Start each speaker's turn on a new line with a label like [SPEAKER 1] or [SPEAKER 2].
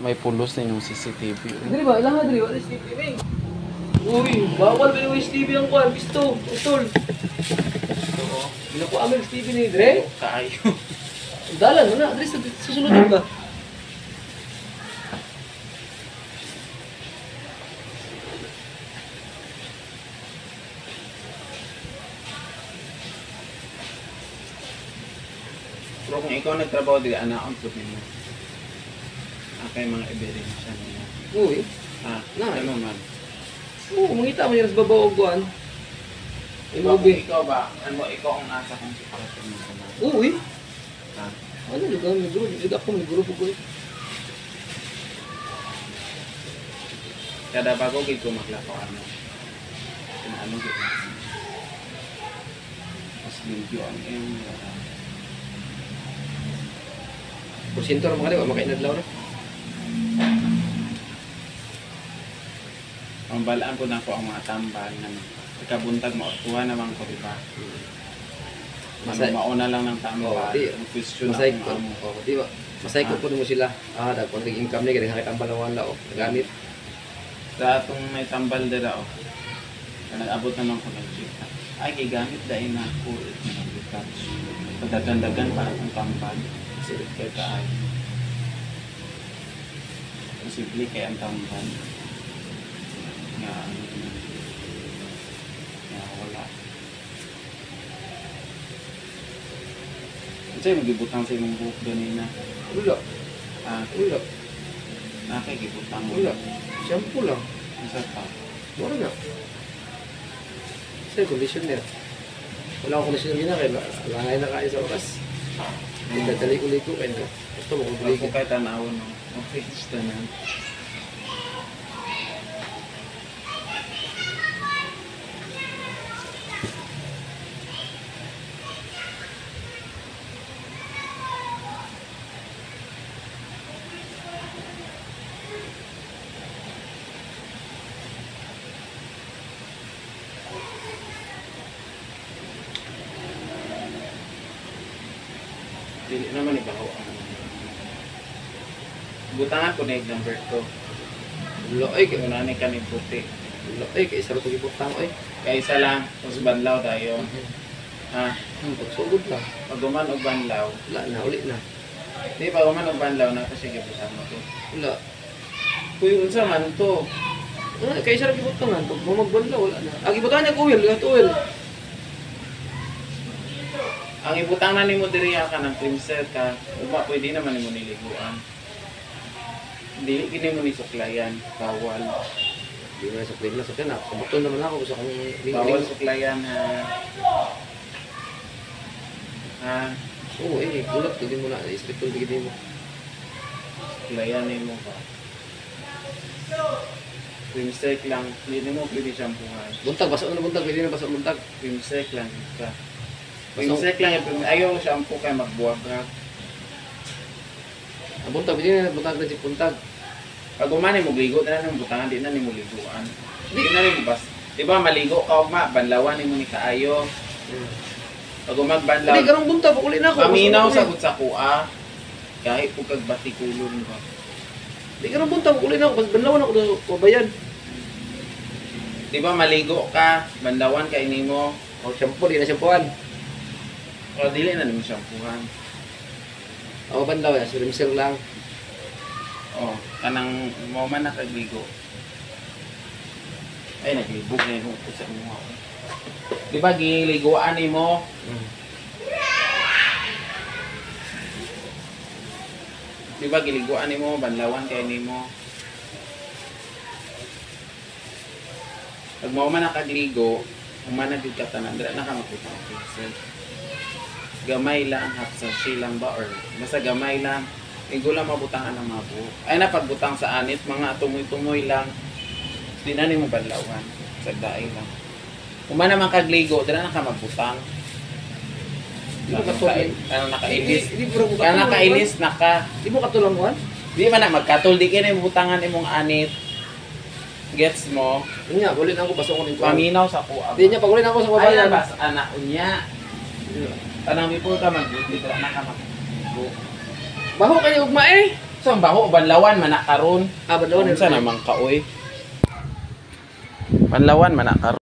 [SPEAKER 1] May pulos na yung CCTV.
[SPEAKER 2] Dili ba? Ilang nga dili? Wala CCTV. Uy, bawal ba yung CCTV ang kuhan? Gusto, utol. Ginakuha ang CCTV ni Dre.
[SPEAKER 1] Kaayo.
[SPEAKER 2] Dalan mo na, Dre, susunod ba?
[SPEAKER 1] Pero kung ikaw nagtrabaho dili, anaon po ninyo. Kay mga ebidensya niya.
[SPEAKER 2] Uy,
[SPEAKER 1] Na, ano man.
[SPEAKER 2] oo, mangita mo yan sa babaw og kuhan.
[SPEAKER 1] Diba kung ikaw ba, ikaw ang nasa kong sitwasyon mo sa mga.
[SPEAKER 2] Uy,
[SPEAKER 1] Ha?
[SPEAKER 2] ano lugar may guru? Hindi ako may guru po.
[SPEAKER 1] Kada bago gid ko maglakaw ano. Ano gid. Mas limpyo ang iyong
[SPEAKER 2] Porsyento ra mga di ba makainadlaw na.
[SPEAKER 1] ang balaan ko na ko ang mga tambal na ikabuntag mautuhan naman ko, di ba? Mauna lang ng tambal. Ang question
[SPEAKER 2] Masay
[SPEAKER 1] na
[SPEAKER 2] ko.
[SPEAKER 1] kung
[SPEAKER 2] Di ba? Masay ko po mo sila. Dagpon ring income ni kaya nakita ang balawan lao. Gamit.
[SPEAKER 1] sa atong may tambal dira o. Nag-abot naman ko ng chip. Ay, gigamit dahil na ako nag-retouch. Pagdagandagan para kung tambal. Silip kay kaay. Posible kay ang tambal. Nga, wala. Kasi magibutang sa imong buhok ganina.
[SPEAKER 2] Wala. Wala.
[SPEAKER 1] Nakikibutang mo.
[SPEAKER 2] Wala. Shampoo lang.
[SPEAKER 1] Isa pa.
[SPEAKER 2] Wala na. Kasi conditioner. Wala akong conditioner na kaya langay na kayo sa oras. Hindi tali-liko kayo na. Gusto mo kong
[SPEAKER 1] Ako kahit tanawon no. Okay, gusto na. Dili naman ibaho ang butangan ko na yung number ko.
[SPEAKER 2] Wala ay kaya.
[SPEAKER 1] Una ni kanin puti.
[SPEAKER 2] Wala ay kaya isa rin pag-ibutang ay.
[SPEAKER 1] Kaya isa lang, mas banlaw tayo. Ha?
[SPEAKER 2] Pagsugod lang.
[SPEAKER 1] Pag guman og banlaw,
[SPEAKER 2] Wala na, uli na.
[SPEAKER 1] di pa guman og banlaw na kasi gibutang mo to.
[SPEAKER 2] Wala.
[SPEAKER 1] Kuy unsa man to?
[SPEAKER 2] Kaya isa rin ibutangan. Pag magbanda, wala na. Ang ibutangan niya kuwil, lahat oil.
[SPEAKER 1] Ang ibutang na nimo diri ka ng cleanser ka, uba pwede naman nimo niliguan. Dili gini mo ni suklayan, bawal.
[SPEAKER 2] Hindi mo na sa clean na. Sa kanya, kabuton naman ako. Gusto kong
[SPEAKER 1] Bawal suklayan ha. Ha?
[SPEAKER 2] Oo, gulat. Hindi mo na. Ispectol bigyan mo.
[SPEAKER 1] Suklayan nimo ba? Cleanser lang, hindi mo pwede shampoohan.
[SPEAKER 2] Buntag, basa na buntag. Pwede na basa buntag.
[SPEAKER 1] Cleanser lang ka. Cleanser lang, ayaw shampoo kay magbuwag-buwag.
[SPEAKER 2] Ang buntag, pwede na buntag na si buntag.
[SPEAKER 1] Pag umani mo ligo na nang butangan, di na nimo liguan. Di na rin bas. Di ba maligo ka ugma, banlawan nimo ni kaayo. Pag umagbanlaw,
[SPEAKER 2] Hindi, ganun buntag. Uli na ako.
[SPEAKER 1] paminaw sa sa kuha. Kahit po kag batikulon ba.
[SPEAKER 2] Hindi, ganun buntag. Uli na ako. Bas banlawan ako na pabayan.
[SPEAKER 1] Di ba maligo ka, banlawan kay nimo.
[SPEAKER 2] O, shampoo. Di na shampooan.
[SPEAKER 1] O dili na nimo shampoohan.
[SPEAKER 2] Ako banlaw yan. Sirimsir lang.
[SPEAKER 1] O, kanang mo man nakagligo. Ay naglibog na yung utos sa mga. Di ba giliguan nimo? Di ba giliguan nimo, banlawan kay nimo. Pag mo man nakagligo, kung man nagig ka tanan, dira na ka magputang pincel. Gamay lang, half sachet lang ba or basta gamay lang. Igo lang mabutangan ng mga buhok. Ay na pagbutang sa anit, mga tumoy-tumoy lang. Di na nimo banlawan. Sagdaay lang. Kung man naman kagligo, dira na ka magbutang.
[SPEAKER 2] Di mo katulong.
[SPEAKER 1] Ano nakailis?
[SPEAKER 2] Di mo katulong.
[SPEAKER 1] Kaya nakailis na ka.
[SPEAKER 2] Di mo katulong mo.
[SPEAKER 1] Di man na magkatul, di kayo na butangan imong anit. Gets mo?
[SPEAKER 2] Yun nga, ulit ako. Pasok ko ng kuwan.
[SPEAKER 1] Paminaw sa kuha.
[SPEAKER 2] Di niya, pag ulit ako sa
[SPEAKER 1] Ay,
[SPEAKER 2] babayan.
[SPEAKER 1] bas, anak unya. Tanang before ka mag-duty, dira na ka mag
[SPEAKER 2] Baho kayo ugma eh.
[SPEAKER 1] So, ang baho, banlawan, manak karon.
[SPEAKER 2] Ah, badlawan
[SPEAKER 1] Unsa naman ka, oy? Banlawan, manak karon.